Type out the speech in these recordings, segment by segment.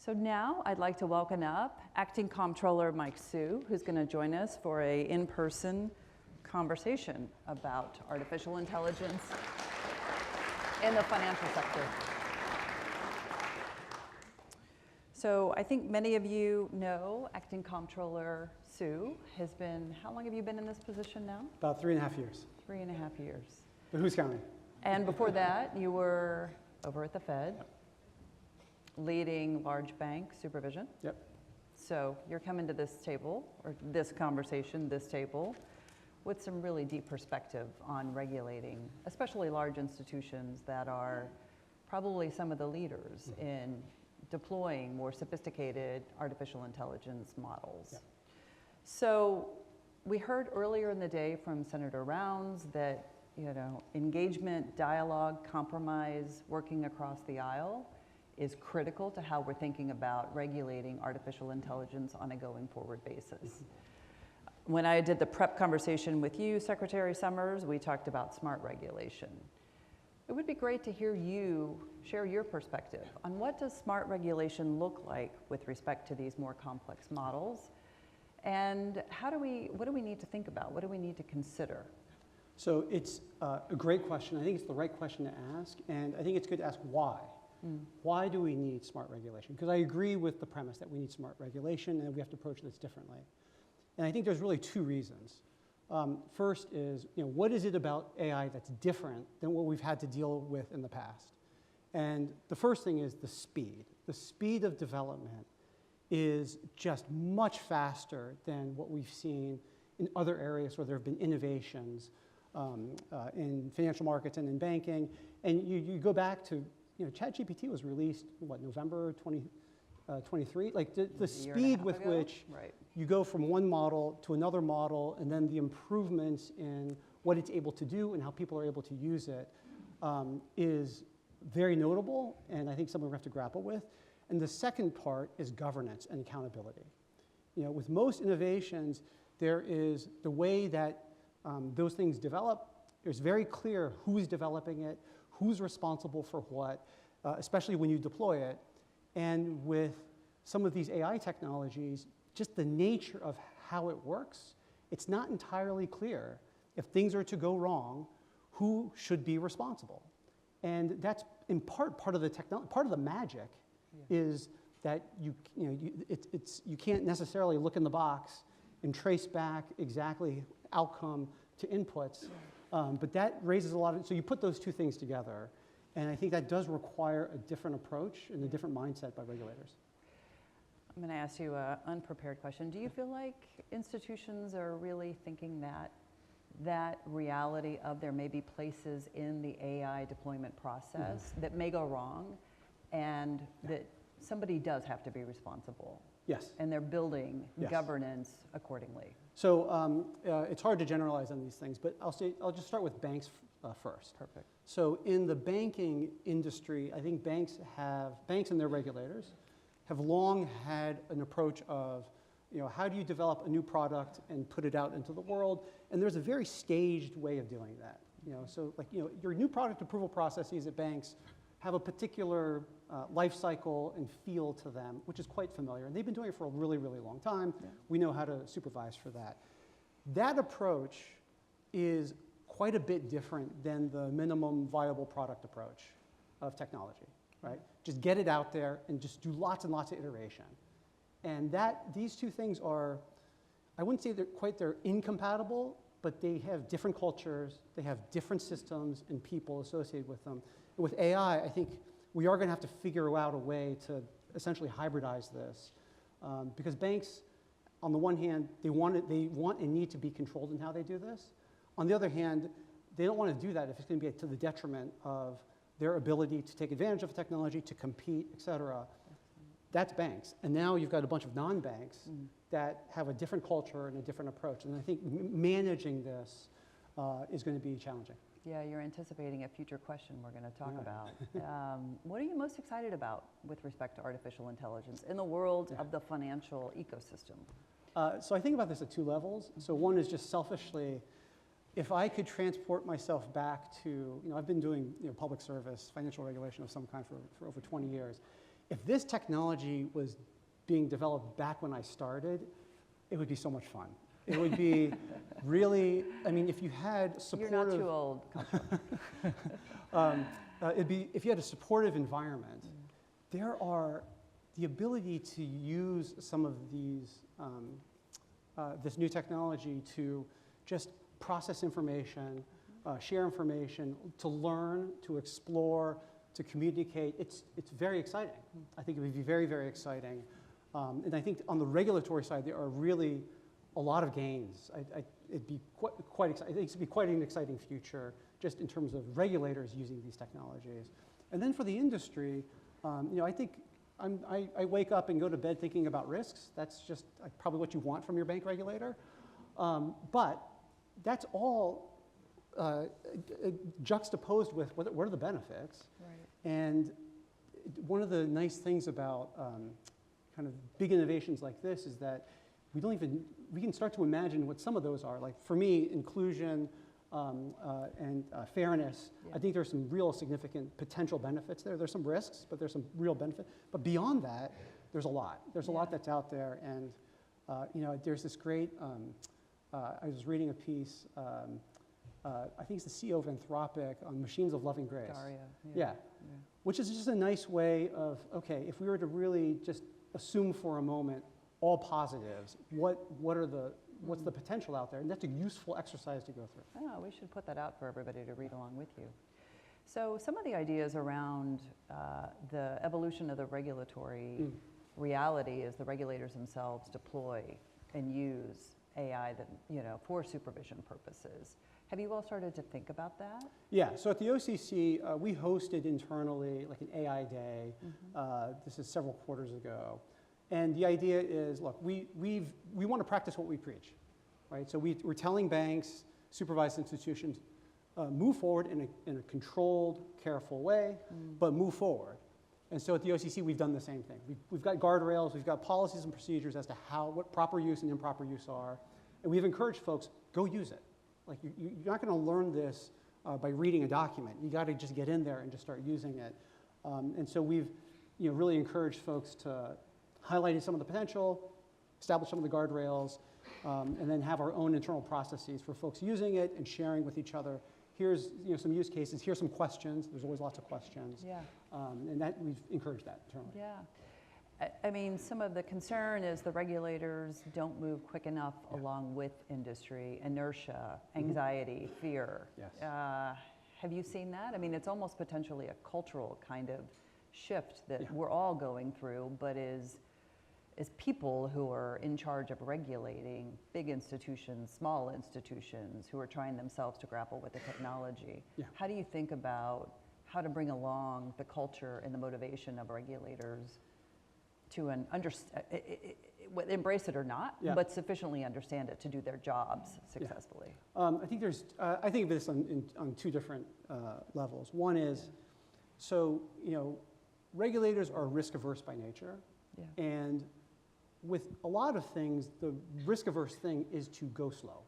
So now I'd like to welcome up Acting Comptroller Michael Hsu, who's going to join us for an in-person conversation about artificial intelligence in the financial sector. So I think many of you know Acting Comptroller Hsu has been, how long have you been in this position now? About 3.5 years. 3.5 years. But who's counting? And before that, you were over at the Fed, leading large bank Supervision. Yep. So you're coming to this table, or this conversation, this table, with some really deep perspective on regulating, especially large institutions that are probably some of the leaders in deploying more sophisticated artificial intelligence models. Yep. So we heard earlier in the day from Senator Rounds that, engagement, dialogue, compromise, working across the aisle is critical to how we're thinking about regulating artificial intelligence on a going forward basis. When I did the prep conversation with you, Secretary Summers, we talked about smart regulation. It would be great to hear you share your perspective on what does smart regulation look like with respect to these more complex models, and what do we need to think about? What do we need to consider? So it's a great question. I think it's the right question to ask, and I think it's good to ask why. Why do we need smart regulation? Because I agree with the premise that we need smart regulation and we have to approach this differently. And I think there's really two reasons. First is, what is it about AI that's different than what we've had to deal with in the past? And the first thing is the speed. The speed of development is just much faster than what we've seen in other areas where there have been innovations in financial markets and in banking. And you go back to, ChatGPT was released, November 2023? Like the speed with which you go from one model to another model, and then the improvements in what it's able to do and how people are able to use it is very notable, and I think something we have to grapple with. And the second part is governance and accountability. With most innovations, there is the way that those things develop. It's very clear who's developing it, who's responsible for what, especially when you deploy it. And with some of these AI technologies, just the nature of how it works, it's not entirely clear if things are to go wrong, who should be responsible. And that's in part of the technology, part of the magic is that you can't necessarily look in the box and trace back exactly outcome to inputs. But that raises a lot of, so you put those two things together, and I think that does require a different approach and a different mindset by regulators. I'm going to ask you an unprepared question. Do you feel like institutions are really thinking that reality of there may be places in the AI deployment process that may go wrong, and that somebody does have to be responsible? Yes. And they're building governance accordingly. So it's hard to generalize on these things, but I'll just start with banks first. Perfect. So in the banking industry, I think banks and their regulators have long had an approach of, how do you develop a new product and put it out into the world? And there's a very staged way of doing that. So your new product approval processes at banks have a particular life cycle and feel to them, which is quite familiar. And they've been doing it for a really, really long time. Yeah. We know how to supervise for that. That approach is quite a bit different than the minimum viable product approach of technology, right? Just get it out there and just do lots and lots of iteration. And these two things are, I wouldn't say they're incompatible, but they have different cultures, they have different systems and people associated with them. And with AI, I think we are going to have to figure out a way to essentially hybridize this, because banks, on the one hand, they want and need to be controlled in how they do this. On the other hand, they don't want to do that if it's going to be to the detriment of their ability to take advantage of technology, to compete, et cetera. That's banks. And now you've got a bunch of non-banks that have a different culture and a different approach. And I think managing this is going to be challenging. Yeah, you're anticipating a future question we're going to talk about. What are you most excited about with respect to artificial intelligence in the world of the financial ecosystem? So I think about this at two levels. So one is just selfishly, if I could transport myself back to, I've been doing public service, financial regulation of some kind for over 20 years. if this technology was being developed back when I started, it would be so much fun. It would be really, I mean, if you had supportive... You're not too old. If you had a supportive environment, there are the ability to use some of these, this new technology to just process information, share information, to learn, to explore, to communicate. It's very exciting. I think it would be very, very exciting. And I think on the regulatory side, there are really a lot of gains. It'd be quite exciting. I think it'd be quite an exciting future just in terms of regulators using these technologies. And then for the industry, I think I wake up and go to bed thinking about risks. That's just probably what you want from your bank regulator. But that's all juxtaposed with what are the benefits. Right. And one of the nice things about kind of big innovations like this is that we can start to imagine what some of those are. Like for me, inclusion and fairness, yeah. I think there's some real significant potential benefits there. There's some risks, but there's some real benefit. But beyond that, there's a lot. There's a lot that's out there. And there's this great, I was reading a piece, I think it's the CEO of Anthropic on Machines of Loving Grace. Daria. Yeah. Which is just a nice way of, okay, if we were to really just assume for a moment all positives, what's the potential out there? And that's a useful exercise to go through. Oh, we should put that out for everybody to read along with you. So some of the ideas around the evolution of the regulatory reality is the regulators themselves deploy and use AI that, for supervision purposes. Have you all started to think about that? Yeah, so at the OCC, we hosted internally like an AI day. This is several quarters ago. And the idea is, look, we want to practice what we preach, right? So we're telling banks, supervised institutions, move forward in a controlled, careful way, but move forward. And so at the OCC, we've done the same thing. We've got guardrails, we've got policies and procedures as to what proper use and improper use are. And we've encouraged folks, go use it. Like you're not going to learn this by reading a document. You got to just get in there and just start using it. And so we've really encouraged folks to highlight some of the potential, establish some of the guardrails, and then have our own internal processes for folks using it and sharing with each other. Here's some use cases. Here's some questions. There's always lots of questions. Yeah. And that we've encouraged that internally. Yeah. I mean, some of the concern is the regulators don't move quick enough along with industry, inertia, anxiety, fear. Yes. Have you seen that? I mean, it's almost potentially a cultural kind of shift that we're all going through, but is people who are in charge of regulating big institutions, small institutions, who are trying themselves to grapple with the technology. Yeah. How do you think about how to bring along the culture and the motivation of regulators to embrace it or not, but sufficiently understand it to do their jobs successfully? I think I think of this on two different levels. One is, regulators are risk-averse by nature, and with a lot of things, the risk-averse thing is to go slow.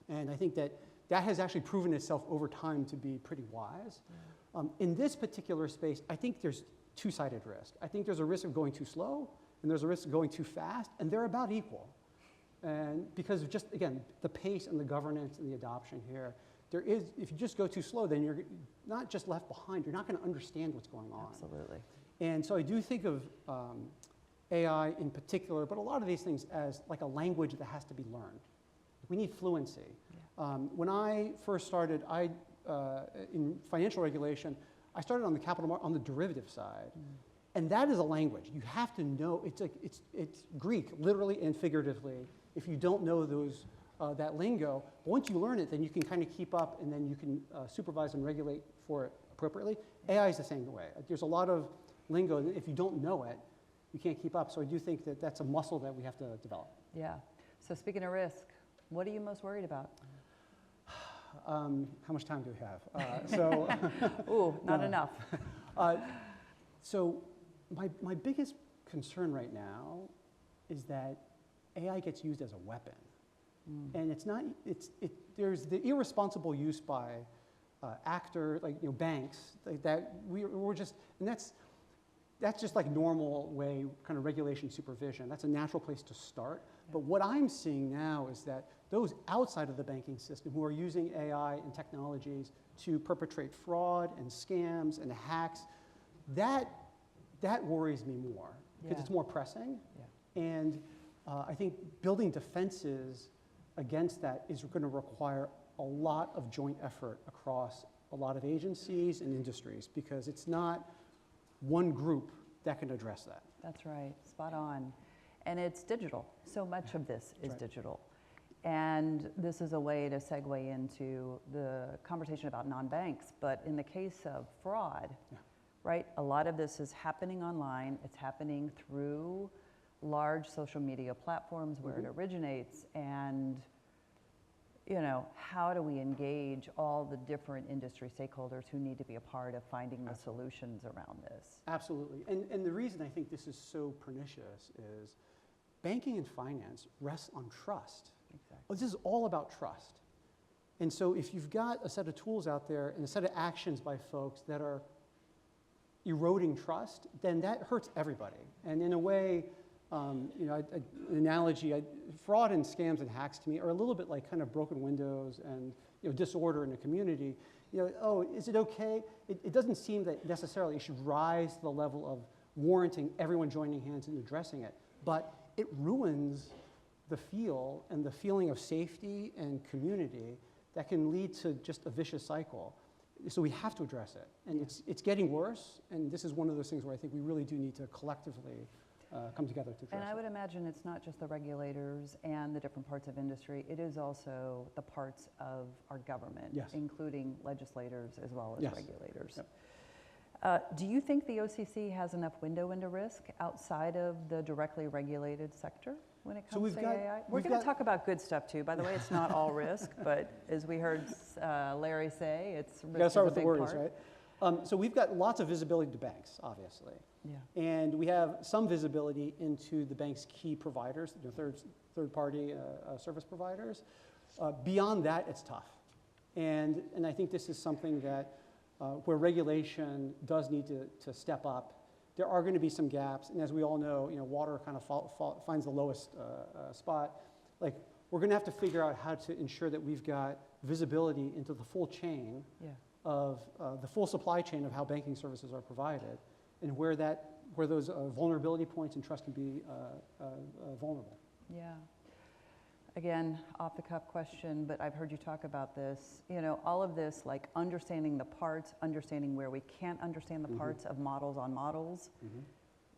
And I think that has actually proven itself over time to be pretty wise. In this particular space, I think there's two-sided risk. I think there's a risk of going too slow, and there's a risk of going too fast, and they're about equal. And because of just, again, the pace and the governance and the adoption here, if you just go too slow, then you're not just left behind, you're not going to understand what's going on. Absolutely. And so I do think of AI in particular, but a lot of these things as like a language that has to be learned. We need fluency. When I first started, in financial regulation, I started on the capital market, on the derivative side. And that is a language. You have to know, it's Greek, literally and figuratively. If you don't know that lingo, but once you learn it, then you can kind of keep up, and then you can supervise and regulate for it appropriately. AI is the same way. There's a lot of lingo, and if you don't know it, you can't keep up. So I do think that that's a muscle that we have to develop. Yeah. So speaking of risk, what are you most worried about? How much time do we have? Ooh, not enough. So my biggest concern right now is that AI gets used as a weapon. And it's not, there's the irresponsible use by actors, like banks, that we're just, and that's, that's just like normal way, kind of regulation supervision. That's a natural place to start. But what I'm seeing now is that those outside of the banking system who are using AI and technologies to perpetrate fraud and scams and hacks, that worries me more because it's more pressing. Yeah. And I think building defenses against that is going to require a lot of joint effort across a lot of agencies and industries because it's not one group that can address that. That's right, spot on. And it's digital. So much of this is digital. And this is a way to segue into the conversation about non-banks. But in the case of fraud, right, a lot of this is happening online. It's happening through large social media platforms where it originates. And, you know, how do we engage all the different industry stakeholders who need to be a part of finding the solutions around this? Absolutely. And the reason I think this is so pernicious is banking and finance rests on trust. Exactly. This is all about trust. And so if you've got a set of tools out there and a set of actions by folks that are eroding trust, then that hurts everybody. And in a way, you know, an analogy, fraud and scams and hacks to me are a little bit like kind of broken windows and, you know, disorder in a community. You know, oh, is it okay? It doesn't seem that necessarily it should rise to the level of warranting everyone joining hands and addressing it. But it ruins the feel and the feeling of safety and community that can lead to just a vicious cycle. So we have to address it. And it's getting worse, and this is one of those things where I think we really do need to collectively come together to address And I it. would imagine it's not just the regulators and the different parts of industry, it is also the parts of our government, including legislators as well as regulators. Yep. Do you think the OCC has enough window into risk outside of the directly regulated sector when it comes to AI? We're going to talk about good stuff too. By the way, it's not all risk, but as we heard Larry say, it's risk. Got to start with the worries, right? So we've got lots of visibility to banks, obviously. Yeah. And we have some visibility into the bank's key providers, you know, third-party service providers. Beyond that, it's tough. And I think this is something that where regulation does need to step up. There are going to be some gaps, and as we all know, you know, water kind of finds the lowest spot. Like, we're going to have to figure out how to ensure that we've got visibility into the full chain of the full supply chain of how banking services are provided, and where those vulnerability points and trust can be vulnerable. Yeah. Again, off the cuff question, but I've heard you talk about this. You know, all of this, like understanding the parts, understanding where we can't understand the parts of models on models,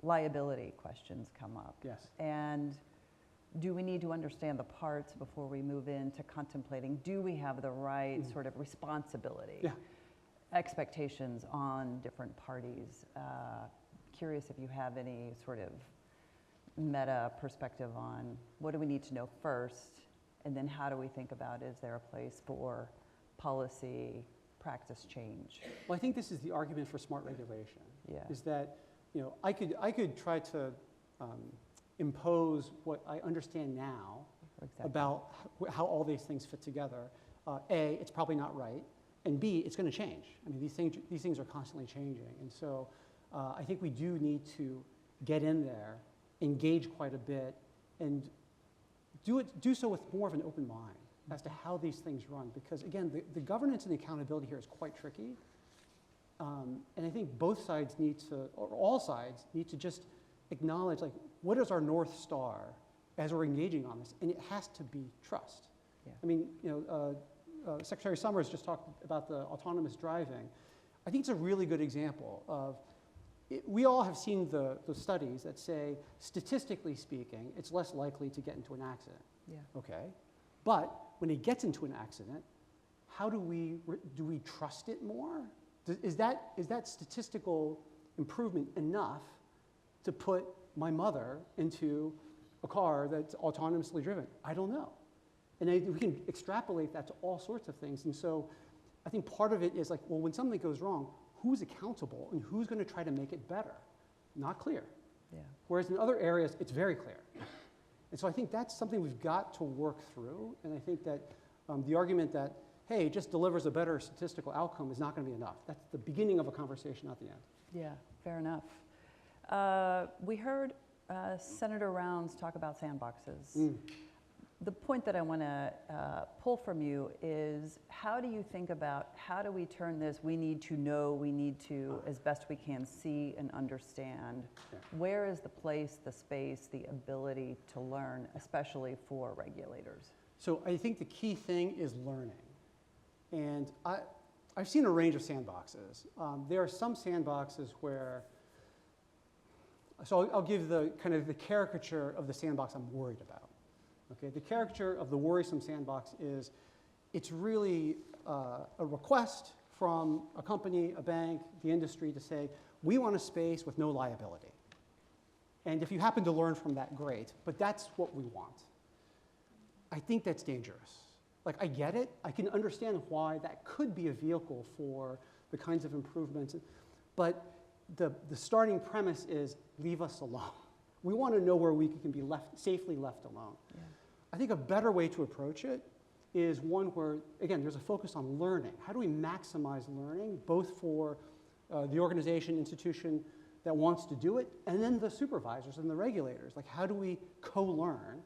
liability questions come up. Yes. And do we need to understand the parts before we move into contemplating, do we have the right sort of responsibility, expectations on different parties? Curious if you have any sort of meta perspective on what do we need to know first, and then how do we think about, is there a place for policy practice change? Well, I think this is the argument for smart regulation. Yeah. Is that, you know, I could try to impose what I understand now about how all these things fit together. A, it's probably not right, and B, it's going to change. I mean, these things are constantly changing, and so I think we do need to get in there, engage quite a bit, and do so with more of an open mind as to how these things run. Because again, the governance and the accountability here is quite tricky. And I think both sides need to, or all sides need to just acknowledge, like, what is our North Star as we're engaging on this? And it has to be trust. Yeah. I mean, you know, Secretary Summers just talked about the autonomous driving. I think it's a really good example of, we all have seen the studies that say, statistically speaking, it's less likely to get into an accident. Yeah. Okay, but when it gets into an accident, how do we trust it more? Is that statistical improvement enough to put my mother into a car that's autonomously driven? I don't know. And we can extrapolate that to all sorts of things. And so I think part of it is like, well, when something goes wrong, who's accountable and who's going to try to make it better? Not clear. Yeah. Whereas in other areas, it's very clear. And so I think that's something we've got to work through. And I think that the argument that, hey, it just delivers a better statistical outcome is not going to be enough. That's the beginning of a conversation, not the end. Yeah, fair enough. We heard Senator Rounds talk about sandboxes. The point that I want to pull from you is, how do you think about, how do we turn this, we need to know, we need to, as best we can, see and understand, where is the place, the space, the ability to learn, especially for regulators? So I think the key thing is learning. And I've seen a range of sandboxes. There are some sandboxes where, so I'll give the kind of the caricature of the sandbox I'm worried about. Okay, the caricature of the worrisome sandbox is, it's really a request from a company, a bank, the industry to say, we want a space with no liability. And if you happen to learn from that, great, but that's what we want. I think that's dangerous. Like, I get it. I can understand why that could be a vehicle for the kinds of improvements, but the starting premise is, leave us alone. We want to know where we can be safely left alone. Yeah. I think a better way to approach it is one where, again, there's a focus on learning. How do we maximize learning, both for the organization, institution that wants to do it, and then the supervisors and the regulators? Like, how do we co-learn?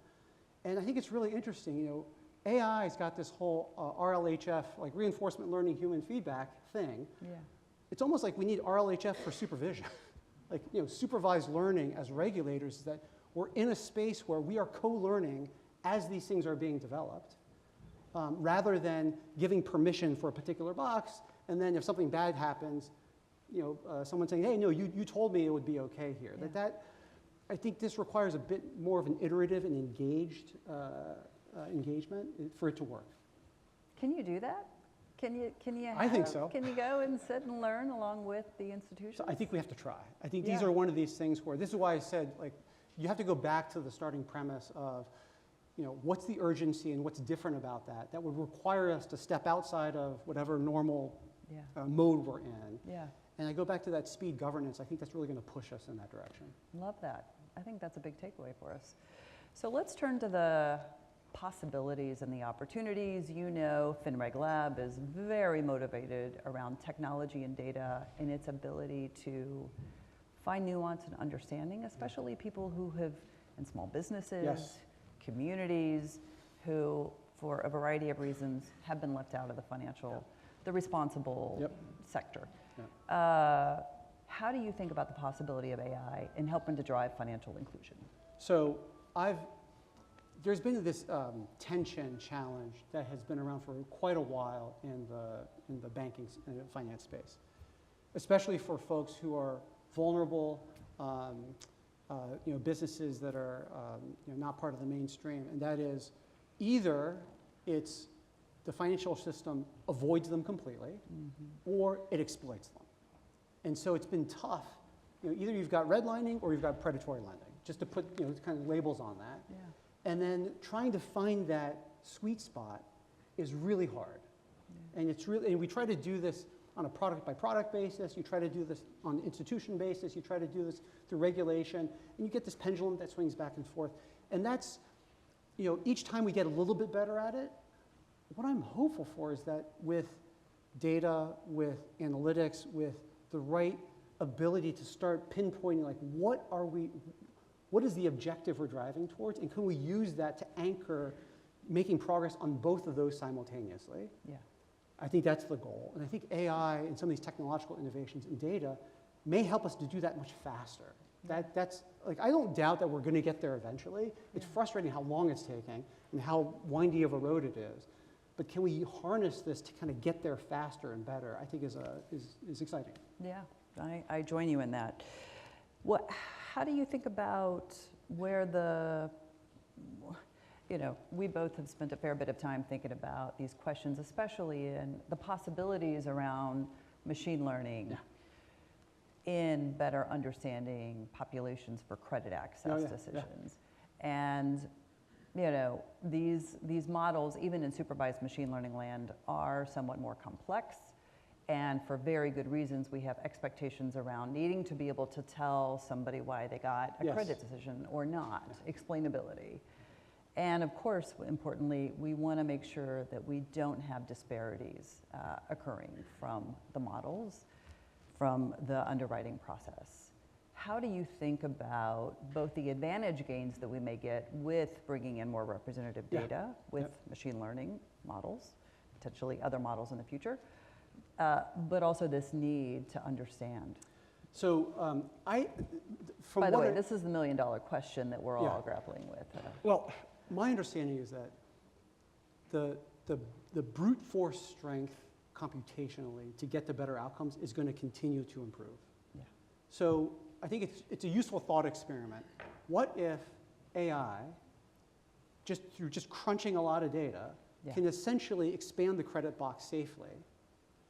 And I think it's really interesting, you know, AI's got this whole RLHF, like reinforcement learning human feedback thing. Yeah. It's almost like we need RLHF for supervision. Like, you know, supervised learning as regulators, is that we're in a space where we are co-learning as these things are being developed, rather than giving permission for a particular box, and then if something bad happens, you know, someone saying, hey, no, you told me it would be okay here. Yeah. I think this requires a bit more of an iterative and engaged engagement for it to work. Can you do that? Can you I think so. Can you go and sit and learn along with the institutions? So I think we have to try. I think these are one of these things where, this is why I said, like, you have to go back to the starting premise of, you know, what's the urgency and what's different about that that would require us to step outside of whatever normal mode we're in. Yeah. And I go back to that speed governance. I think that's really going to push us in that direction. Love that. I think that's a big takeaway for us. So let's turn to the possibilities and the opportunities. You know, FinRegLab is very motivated around technology and data and its ability to find nuance and understanding, especially people who have, in small businesses, communities, who, for a variety of reasons, have been left out of the financial, the responsible sector. How do you think about the possibility of AI in helping to drive financial inclusion? So there's been this tension challenge that has been around for quite a while in the banking and finance space, especially for folks who are vulnerable, you know, businesses that are you know, not part of the mainstream, and that is, either it's the financial system avoids them completely, or it exploits them. And so it's been tough. You know, either you've got redlining or you've got predatory lending, just to put, you know, kind of labels on that. Yeah. And then trying to find that sweet spot is really hard. Yeah. And it's really, and we try to do this on a product by product basis. You try to do this on an institution basis. You try to do this through regulation, and you get this pendulum that swings back and forth. And that's, you know, each time we get a little bit better at it. What I'm hopeful for is that with data, with analytics, with the right ability to start pinpointing, like, what is the objective we're driving towards, and can we use that to anchor making progress on both of those simultaneously? Yeah. I think that's the goal. And I think AI and some of these technological innovations in data may help us to do that much faster. That's, like, I don't doubt that we're going to get there eventually. It's frustrating how long it's taking and how windy of a road it is. But can we harness this to kind of get there faster and better, I think is exciting. Yeah, I join you in that. How do you think about where the, you know, we both have spent a fair bit of time thinking about these questions, especially in the possibilities around machine learning in better understanding populations for credit access decisions. Yeah. And, you know, these models, even in supervised machine learning land, are somewhat more complex. And for very good reasons, we have expectations around needing to be able to tell somebody why they got a credit decision or not, explainability. And of course, importantly, we want to make sure that we don't have disparities occurring from the models, from the underwriting process. how do you think about both the advantage gains that we may get with bringing in more representative data with machine learning models, potentially other models in the future, but also this need to understand? So by the way, this is the million-dollar question that we're all grappling with. Well, my understanding is that the brute force strength computationally to get to better outcomes is going to continue to improve. Yeah. So I think it's a useful thought experiment. What if AI, through crunching a lot of data, can essentially expand the credit box safely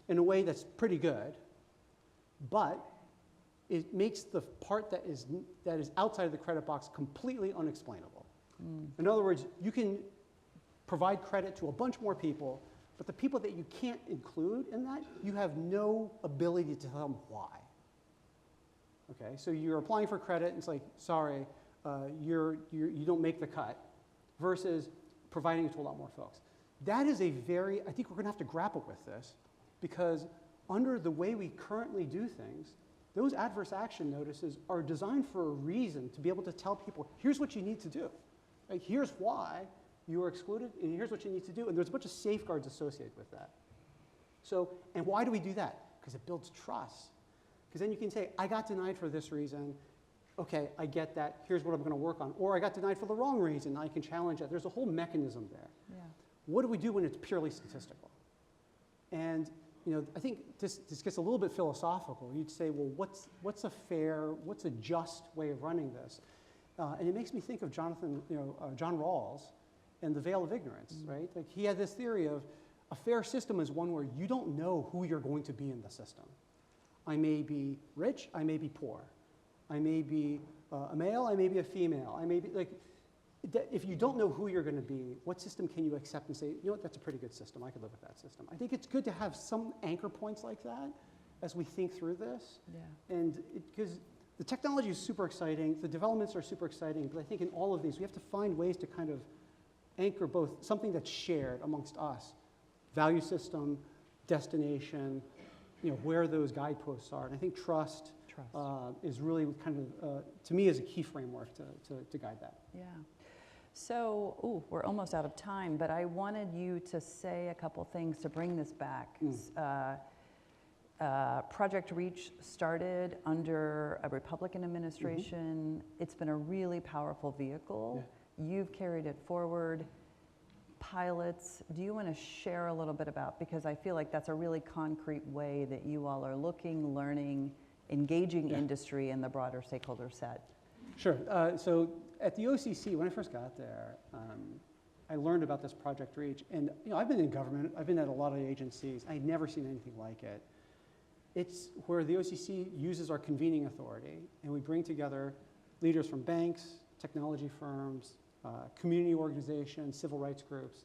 in a way that's pretty good, but it makes the part that is outside of the credit box completely unexplainable. In other words, you can provide credit to a bunch more people, but the people that you can't include in that, you have no ability to tell them why. Okay, so you're applying for credit, and it's like, sorry, you don't make the cut, versus providing it to a lot more folks. That is I think we're going to have to grapple with this, because under the way we currently do things, those adverse action notices are designed for a reason to be able to tell people, here's what you need to do. Like, here's why you are excluded, and here's what you need to do. And there's a bunch of safeguards associated with that. So, and why do we do that? Because it builds trust. Because then you can say, I got denied for this reason. Okay, I get that. Here's what I'm going to work on. Or I got denied for the wrong reason. I can challenge that. There's a whole mechanism there. Yeah. What do we do when it's purely statistical? And I think this gets a little bit philosophical. You'd say, well, what's a just way of running this? And it makes me think of John Rawls and the veil of ignorance, right? Like, he had this theory of a fair system is one where you don't know who you're going to be in the system. I may be rich, I may be poor. I may be a male, I may be a female. I may be, like, if you don't know who you're going to be, what system can you accept and say, you know what, that's a pretty good system, I could live with that system. I think it's good to have some anchor points like that as we think through this. Yeah. And because the technology is super exciting, the developments are super exciting, but I think in all of these, we have to find ways to kind of anchor both something that's shared amongst us, value system, destination, where those guideposts are. And I think trust. Is really kind of, to me, is a key framework to guide that. Yeah. So, we're almost out of time, but I wanted you to say a couple things to bring this back. Project REACH started under a Republican administration. It's been a really powerful vehicle. Yeah. You've carried it forward. Pilots, do you want to share a little bit about, because I feel like that's a really concrete way that you all are looking, learning, engaging industry and the broader stakeholder set? Sure. So at the OCC, when I first got there, I learned about this Project REACH. And I've been in government. I've been at a lot of agencies. I'd never seen anything like it. It's where the OCC uses our convening authority, and we bring together leaders from banks, technology firms, community organizations, civil rights groups,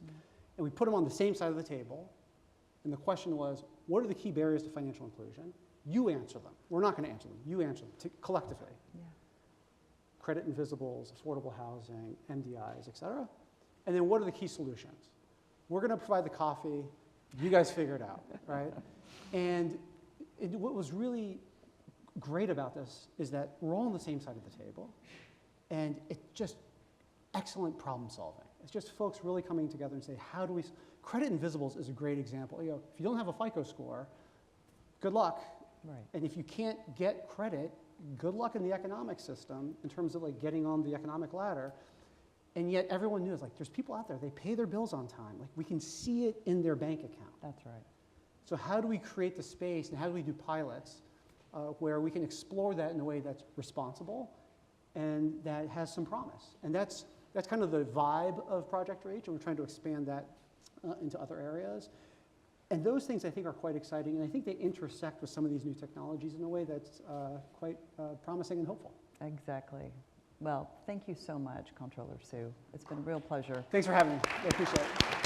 and we put them on the same side of the table. And the question was, what are the key barriers to financial inclusion? You answer them. We're not going to answer them. You answer them collectively. Yeah. Credit invisibles, affordable housing, MDIs, et cetera. And then what are the key solutions? We're going to provide the coffee. You guys figure it out, right? And what was really great about this is that we're all on the same side of the table. And it's just excellent problem solving. It's just folks really coming together and say, how do we... Credit invisibles is a great example. If you don't have a FICO score, good luck. Right. And if you can't get credit, good luck in the economic system in terms of getting on the economic ladder. And yet everyone knew, there's people out there, they pay their bills on time. We can see it in their bank account. That's right. So how do we create the space and how do we do pilots where we can explore that in a way that's responsible and that has some promise? And that's kind of the vibe of Project REACH, and we're trying to expand that into other areas. And those things, I think, are quite exciting, and I think they intersect with some of these new technologies in a way that's quite promising and hopeful. Exactly. Well, thank you so much, Comptroller Hsu. It's been a real pleasure. Thanks for having me. I appreciate it.